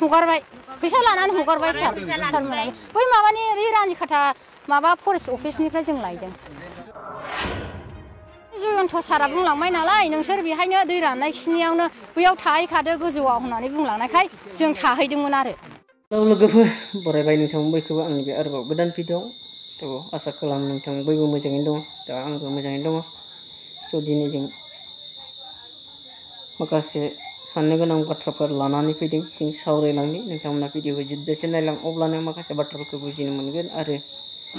हगारबाय फैसा लानानै हगारबाय सार सारमोना बै माबानि रिरानि खाथा माबा फरेस्ट अफिसनिफ्राय जों लायदों जयन्त सारा बुंलांबाय नालाय नोंसोर बेहायनो दै राननाय खिनियावनो बैयाव थाहैखादो गोजौआव होननानै बुंलांनायखाय जों थाहैदोंमोन आरो लोगोफोर बरायबाय नोंथां बयखौबो आंनि बे आरोबाव गोदान भिडिअ थ' आसा खालामो नोंथां बयबो मोजाङैनो दङ दा आंबो मोजाङैनो दङ थ' दिनै जों माखासे साननो गोनां बाथ्राफोर लानानै फैदों जों सावरायलांनि नोंथांमोना भिडिअखौ जोबजासे नायलां अब्लानो माखासे बाथ्राफोरखौ बुजिनो मोनगोन आरो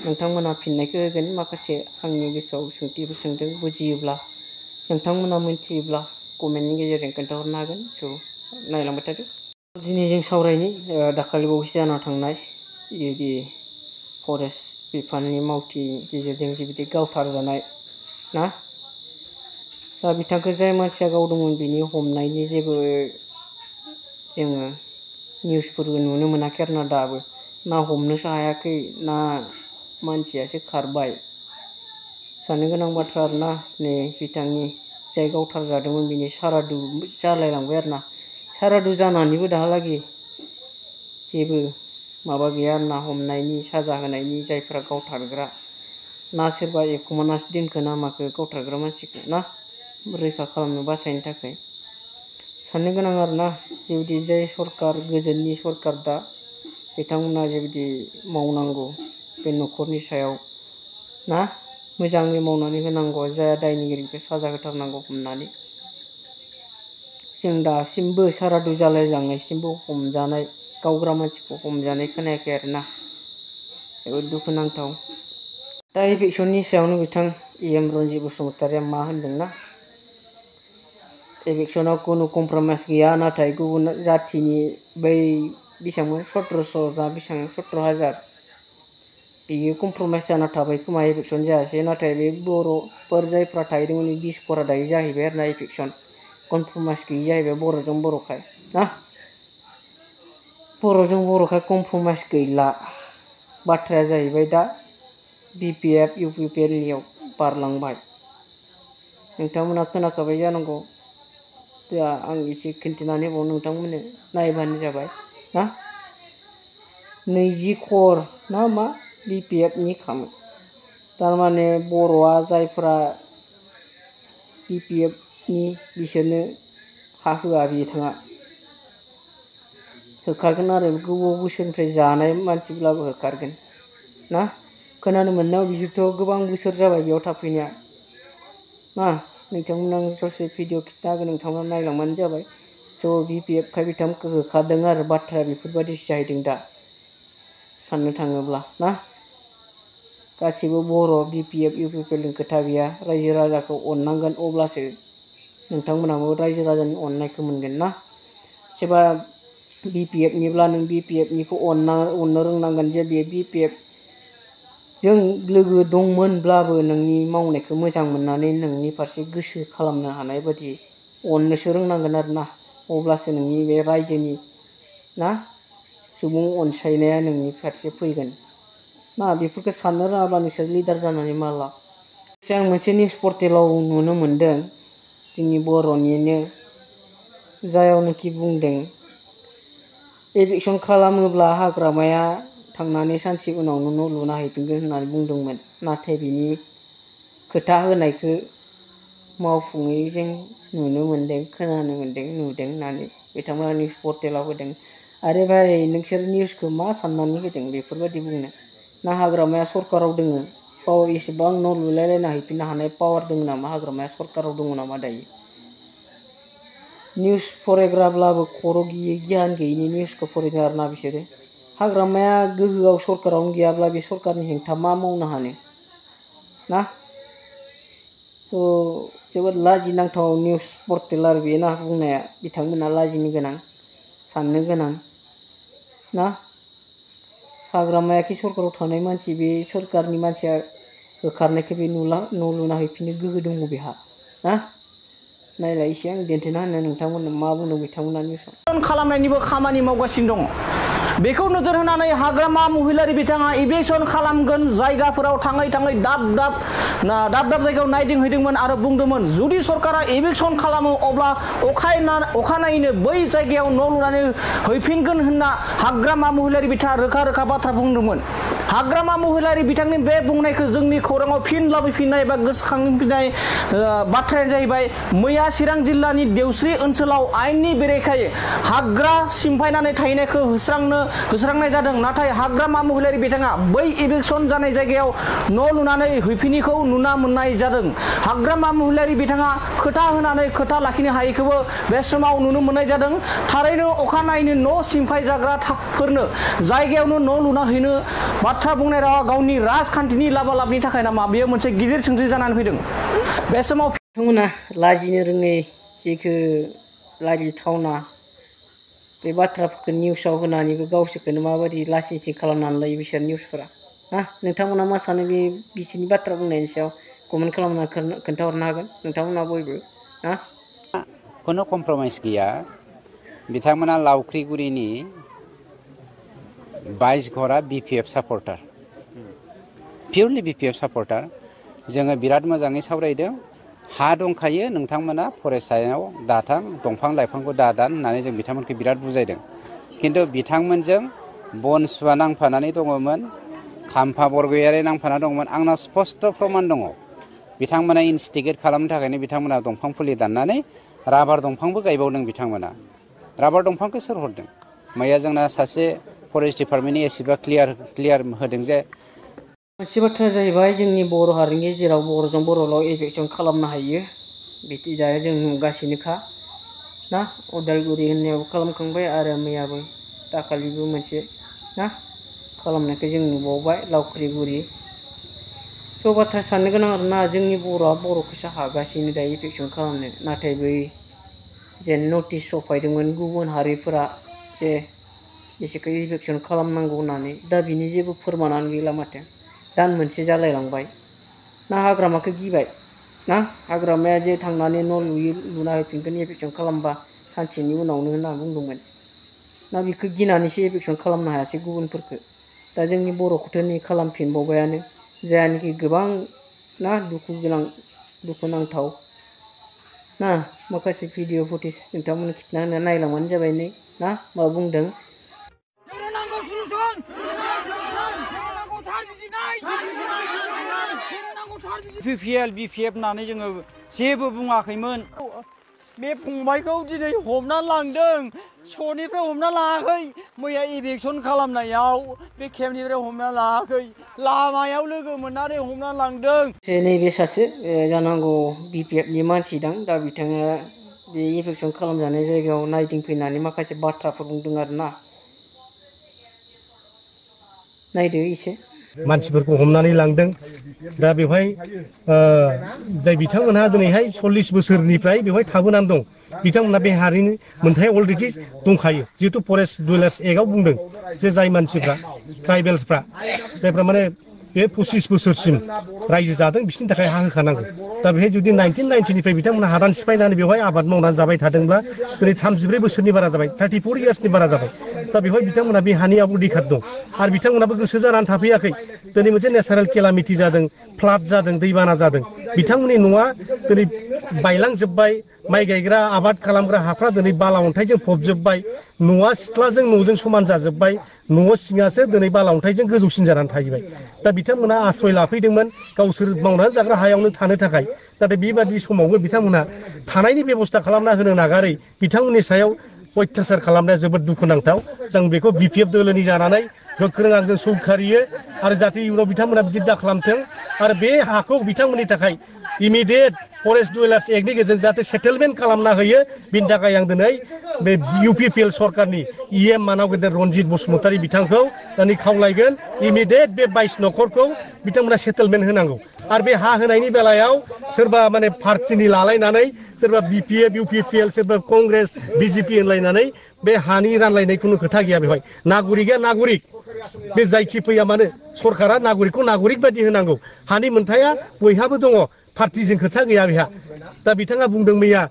नोंथांमोना फिननायखौ होगोन माखासे आंनि गोसोआव सोंथिफोर सोंदों बुजियोब्ला नोंथांमोना मिथियोब्ला कमेन्टनि गेजेरजों खोन्थाहरनो हागोन स' नायलांबाय थादो दिनै जों सावरायनि दाखालि बावैसो जाना थांनाय बिदि फरेस्ट बिफाननि मावथिनि गेजेरजों जिबायदि गावथारजानाय ना दा बिथांखौ जाय मानसिया गावदोंमोन बिनि हमनायनि जेबो जोङो निउसफोरबो नुनो मोनाखै आरो ना दाबो ना हमनोसो हायाखै ना मानसियासो खारबाय साननो गोनां बाथ्रा आरो ना नै बिथांनि जाय गावथारजादोंमोन बिनि सारादु जालायलांबाय आरो ना सारादु जानानैबो दाहालागै जेबो माबा गैया ना हमनायनि साजा होनायनि जायफोरा गावथारग्रा ना सोरबा एखुमानासो दोनखो ना माखो गावथारग्रा मानसिखौ ना रैखा खालामनो बासायनो थाखाय साननो गोनां आरो ना जेबायदि जाय सरकार गोजोननि सरकार दा बिथांमोना जेबायदि मावनांगौ बे न'खरनि सायाव ना मोजाङै मावनानै होनांगौ जाय दायनिगिरिखौ साजा होथारनांगौ हमनानै जों दासिमबो सारादु जालायलांनायसिमबो हमजानाय गावग्रा मानसिखौ हमजानाय खोनायाखै आरो ना जोबोद दुखुनांथाव दा इभिक्सननि सायावनो बिथां EM रन्जित बसुमतारिया मा होनदोंना इभिक्सनाव खुनु कमप्रमाइस गैया नाथाय गुबुन जाथिनि बै बेसेबां 1700 ना बेसेबां 17,000 बियो कमप्रमाइस जाना थाबाय खोमा इभिक्सन जायासै नाथाय बे बर'फोर जायफ्रा थाहैदोंमोन दिसपरा दायो जाहैबाय आरो ना इभिक्सन कमप्रमाइस गैयि जाहैबाय बर'जों बर'खाय ना बर'जों बर'खाय कमप्रमाइस गैला बाथ्राया जाहैबाय दा BPF UPPLनियाव बारलांबाय नोंथांमोना खोनाखाबाय जानांगौ दा आं एसे खिन्थानानै होबाव नोंथांमोननो नायबानो जाबाय ना 20 खर ना मा BPFनि खामो थारमाने बर'आ जायफ्रा BPFनि बिसोरनो हा होआ बिथाङा होखारगोन आरो गोबाव बोसोरनिफ्राय जानाय मानसिब्लाबो होखारगोन ना खोनानो मोननायाव बिसोरथ' गोबां बोसोर जाबाय बेयाव थाफैनाया ना नोंथांमोना ससे भिडिअ खिन्था होगोन नोंथांमोना नायलांबानो जाबाय स' BPFखाय बिथांमोनखौ होखारदों आरो बाथ्राया बेफोरबायदिसो जाहैदों दा साननो थाङोब्ला ना गासिबो बर' BPF UPPLनि खोथा गैया रायजो राजाखौ अननांगोन अब्लासो नोंथांमोनाबो रायजो राजानि अननायखौ मोनगोन ना सोरबा BPFनिब्ला नों BPFनिखौ अननो रोंनांगोन जे बे BPF जों लोगो दंमोनब्लाबो नोंनि मावनायखौ मोजां मोननानै नोंनि फारसे गोसो खालामनो हानाय बायदि अननोसो रोंनांगोन आरो ना अब्लासो नोंनि बे रायजोनि ना सुबुं अनसायनाया नोंनि फारसे फैगोन ना बेफोरखौ साननो रोङाबा नोंसोर लिडार जानानै मा लाब आं मोनसे निउस पर्टेलाव नुनो मोनदों जोंनि बर'निनो जायावनोखि बुंदों इभिक्सन खालामोब्ला हाग्रामाया थांनानै सानसे उनावनो न' लुना हैफिनगोन होननानै बुंदोंमोन नाथाय बिनि खोथा होनायखौ मावफुङै जों नुनो मोनदों खोनानो मोनदों नुदों होननानै बिथांमोना निउस पर्टेलाव होदों आरो भाइ नोंसोर निउसखौ मा साननानै होदों बेफोरबायदि बुंनो ना हाग्रामाया सरकाराव दोङो पावार एसेबां न' लुलायलायना हैफिननो हानाय पावार दङ नामा हाग्रामाया सरकाराव दङ नामा दायो निउस फरायग्राब्लाबो खर' गैयै गियान गैयिनि निउसखौ फरायदों आरो ना बिसोरो हाग्रामाया गोहोआव सरकारावनो गैयाब्ला बे सरकारनि हेंथा मा मावनो हानो ना स' जोबोद लाजिनांथाव निउस पर्टेल आरो बे ना बुंनाया बिथांमोना लाजिनो गोनां साननो गोनां ना हाग्रामायाखि सरकाराव थानाय मानसि बे सरकारनि मानसिया होखारनायखौ बे न' लुना हैफिननो गोहो दङ बेहा ना नायलाय एसे आं दिन्थिना होनो नोंथांमोननो मा बुंदों बिथांमोना निउसाव खालामनायनिबो खामानि मावगासिनो दङ बेखौ नोजोर होनानै हाग्रामा महिलारि बिथाङा इभिकसन खालामगोन जायगाफोराव थाङै थाङै दाब दाब जायगायाव नायदिंहैदोंमोन आरो बुंदोंमोन जुदि सरकारा इभिकसन खालामो अब्ला अखानायैनो बै जायगायाव न' लुनानै हैफिनगोन होनना हाग्रामा महिलारि बिथाङा रोखा रोखा बाथ्रा बुंदोंमोन। हाग्रामा महिलारि बिथांनि बे बुंनायखौ जोंनि खौराङाव फिन लाबोफिननाय एबा गोसोखांफिननाय बाथ्रायानो जाहैबाय मैया चिरां जिल्लानि देवस्रि ओनसोलाव आयेननि बेरेखायै हाग्रा सिमफायनानै थाहैनायखौ होस्रांनाय जादों। नाथाय हाग्रामा महिलारि बिथाङा बै इभिकसन जानाय जायगायाव न' लुनानै हैफिनिखौ नुना मोननाय जादों। हाग्रामा महिलारि बिथाङा खोथा होनानै खोथा लाखिनो हायैखौबो बे समाव नुनो मोननाय जादों। थारैनो अखानायैनो न' सिमफाय जाग्राफोरनो जायगायावनो न' लुना हैनो बाथ्रा बुंनाय रावा गावनि राजखान्थिनि लाबालाबनि थाखाय नामा? बेयो मोनसे गिदिर सोंथि जानानै फैदों। बे समाव बिथांमोना लाजिनो रोङै जेखौ लाजिथावना बे बाथ्राफोरखौ निउसाव होनानैबो गावसोरखौनो माबायदि लासिंसिं खालामनानै लायो बिसोर निउसफोरा नोंथांमोना मा सानो बे बिसोरनि बाथ्रा बुंनायनि सायाव कमेन्ट खालामना खोन्थाहरनो हागोन नोंथांमोना बयबो खुनु कमप्रमाइस गैया। बिथांमोना लावख्रिगुरिनि 22 घरा BPF सापर्टार, पिउरलि BPF सापर्टार। जोङो बिराद मोजाङै सावरायदों। हा दंखायो, नोंथांमोना फरेस्टआव दाथां, दंफां लाइफांखौ दादान होननानै जों बिथांमोनखौ बिराद बुजायदों। खिन्थु बिथांमोनजों बनसुवा नांफानानै दङमोन, खाम्फा बरगयारि नांफाना दंमोन। आंना स्पष्ट प्रमाण दङ। बिथांमोना इनस्टिगेट खालामनो थाखायनो बिथांमोना दंफां फुलि दाननानै राबार दंफांबो गायबावदों। बिथांमोना राबार दंफांखौ सोर हरदों? मैया जोंना सासे फरेस्ट डिपार्टमेन्टनि एसेबा क्लियार होदों जे मोनसे बाथ्राया जाहैबाय जोंनि बर' हारिनि गेजेराव बर'जों बर'ल' इभिकसन खालामनो हायो। बिदि दा जों नुगासिनोखा उदालगुरि होननायावबो खालामखांबाय आरो मैयाबो दाखालिबो मोनसे खालामनायखौ जों नुबावबाय लावख्रिगुरि। स' बाथ्रा साननो गोनां आरोना जोंनि बर'आ बर'खौसो हागासिनो दा इभिकसन खालामनो। नाथाय बै जे नटिस सफायदोंमोन गुबुन हारिफोरा जे बिसोरखौ इभिकसन खालामनांगौ होननानै, दा बिनि जेबो फोरमानानो गैला माथो। दान मोनसे जालायलांबाय हाग्रामाखौ गिबाय हाग्रामाया जे थांनानै न' लुना होफिनगोन इभिकसन खालामबा सानसेनि उनावनो होनना बुंदोंमोन। बेखौ गिनानैसो इभिकसन खालामनो हायासै गुबुनफोरखौ। दा जोंनि बर'खौथ' नै खालामफिनबावबायानो, जायानोखि गोबां दुखुनांथाव माखासे भिडिअ फुटेज नोंथांमोन खिन्थाना होनो नायलांबानो जाबाय। नै मा बुंदों। BPF होननानै जोङो जेबो बुङाखैमोन। बे फंबायखौ दिनै हमना लांदों, स'निफ्राय हमना लाङाखै। मैया इभिकसन खालामनायाव बे केम्पनिफ्राय हमना लाङाखै, लामायाव लोगो मोननानै हमना लांदों। नैबे सासे जानांगौ BPFनि मानसि दां। दा बिथाङा बे इभिकसन खालामजानाय जायगायाव नायदिंफैनानै माखासे बाथ्राफोर बुंदों आरोना। नायदो एसे। मानसिफोरखौ हमनानै लांदों। दा बेवहाय जाय बिथांमोनहा दिनैहाय 40 बोसोरनिफ्राय बेवहाय थाबोनानै दं, बिथांमोनहा बे हारिनि मोनथाय अलरेडि दंखायो। जिहेतु फरेस्ट डुवेलार्स एक्टआव बुंदों जे जाय मानसिफ्रा ट्राइबेल्सफ्रा जायफ्रा माने बे 25 बोसोरसिम रायजो जादों बिसोरनि थाखाय हा होखानांगौ। दा बेहाय जुदि 1990निफ्राय बिथांमोना हादान सिफायनानै बेवहाय आबाद मावनानै जाबाय थादोंब्ला दिनै 34 बोसोरनि बारा जाबाय, 34 इयार्सनि बारा जाबाय। दा बेवहाय बिथांमोना बे हानि अधिकार दं आरो बिथांमोनाबो गोसो जानानै थाफैयाखै। दिनै मोनसे नेचारेल केलामिटि जादों, फ्लाड जादों, दैबाना जादों। बिथांमोननि न'आ दिनै बायलांजोब्बाय, माइ गायग्रा आबाद खालामग्रा हाफ्रा दिनै बाला अन्थाइजों फबजोब्बाय, न'आ सिथ्लाजों न'जों समान जाजोब्बाय, न' सिङासो दिनै बाला अन्थाइजों गोजौसिन जानानै थाहैबाय। दा बिथांमोना आश्रय लाफैदोंमोन गावसोर मावनानै जाग्रा हायावनो थानो थाखाय। नाथाय बेबादि समावबो बिथांमोना थानायनि बेब'स्था खालामना होनो नागारै बिथांमोननि सायाव अयथासार खालामनाया जोबोद दुखुनांथाव। जों बेखौ BPF दोलोनि जानानै गोख्रों आंजों सौखारियो आरो जाहाथे इयुनाव बिथांमोना बिदि दा खालामथों आरो बे हाखौ बिथांमोननि थाखाय इमिडियेट फरेस्ट डुवेलार्स एक्टनि गेजेरजों जाहाथे सेटेलमेन्ट खालामना होयो। बिनि थाखाय आं दिनै बे UPPL सरकारनि EM मानाव गेदेर रनजित बसुमतारी बिथांखौ दिनै खावलायगोन इमिडियेट बे 22 न'खरखौ बिथांमोना सेटेलमेन्ट होनांगौ। आरो बे हा होनायनि बेलायाव सोरबा माने पार्टिनि लालायनानै सोरबा BPF, UPPL, सोरबा कंग्रेस, BJP होनलायनानै बे हानि रानलायनाय खुनु खोथा गैया। बेवहाय नागरिकआ नागरिक, बे जायखि फैया मानो सरकारा नागरिकखौ नागरिक बायदि होनांगौ। हानि मोनथाया बयहाबो दङ, पार्टिजों खोथा गैया बेहा। दा बिथाङा बुंदों मैया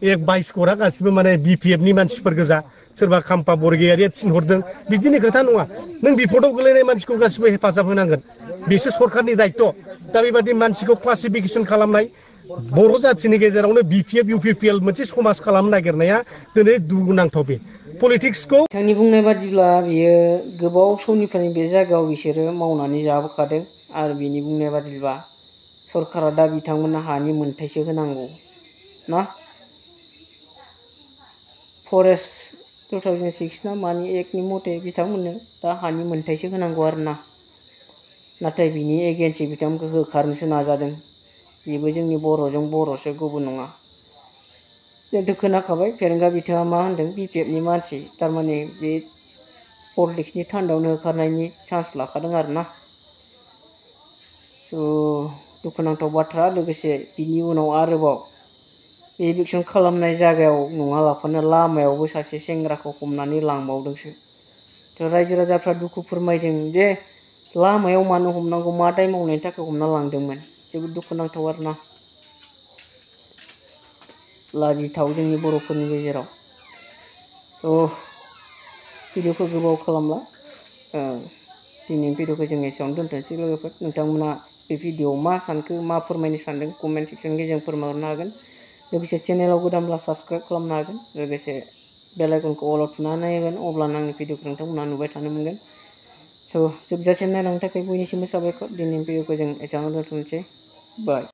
22 घरा गासिबो माने BPFनि मानसिफोर गोजा। सोरबा खाम्फा बरगयारिया थिनहरदों बिदिनि खोथा नङा नों बिपदाव गोलैनाय मानसिखौ गासिबो हेफाजाब होनांगोन बेसो सरखारनि दायित्व दा बेबादि मानसिखौ क्लासिफिकेसन खालामनाय बर' जाथिनि गेजेरावनो बिपिएफ इउपिपिएल मोनसे समाज खालामनो नागिरनाया दिनै दुखुनांथाव बे पलिटिक्सखौ बिथांनि बुंनाय बादिब्ला बियो गोबाव समनिफ्रायनो बे जायगायाव बिसोरो मावनानै जाबोखादों आरो बिनि बुंनाय बादिब्ला सरकारा दा बिथांमोननो हानि मोनथायसो होनांगौ ना फरेस्ट 2006 ना मानि एक्टनि मथे बिथांमोननो दा हानि मोनथायसो होनांगौ आरोना नाथाय बिनि एगेन्स्टै बिथांमोनखौ होखारनोसो नाजादों बेबो जोंनि बर'जों बर'सो गुबुन नङा जोंथ' खोनाखाबाय फेरेंगा बिथाङा मा होनदों बिपिएफनि मानसि थारमाने बे पलिटिक्सनि थान्दायावनो होखारनायनि चान्स लाखादों आरोना स' दुखुनांथाव बाथ्रा लोगोसे बिनि उनाव आरोबाव एभिक्सन खालामनाय जायगायाव नङालाफानो लामायावबो सासे सेंग्राखौ हमनानै लांबावदोंसो थ' रायजो राजाफ्रा दुखु फोरमायदों जे लामायाव मानो हमनांगौ मा दाय मावनायनि थाखाय हमना लांदोंमोन जोबोद दुखुनांथाव आरोना लाजिथाव जोंनि बर'फोरनि गेजेराव थ' भिडिअखौ गोबाव खालामला दिनैनि भिडिअखौ जों एसेयावनो दोनथ'नोसै लोगोफोर नोंथांमोना बे भिडिअआव मा सानखो मा फोरमायनो सानदों कमेन्ट सेक्सननि गेजेरजों फोरमायहरनो हागोन लोगोसे चेनेलाव गोदानब्ला साबस्क्राइब खालामनो हागोन लोगोसे बेल आइकनखौ अलाव थुना नायगोन अब्लानो आंनि भिडिअखौ नोंथांमोना नुबाय थानो मोनगोन स' जोबजासिम नायनायनि थाखाय बयनिसिमबो साबायखर दिनैनि भिडिअखौ जों एसेयावनो दोनथ'नोसै बाय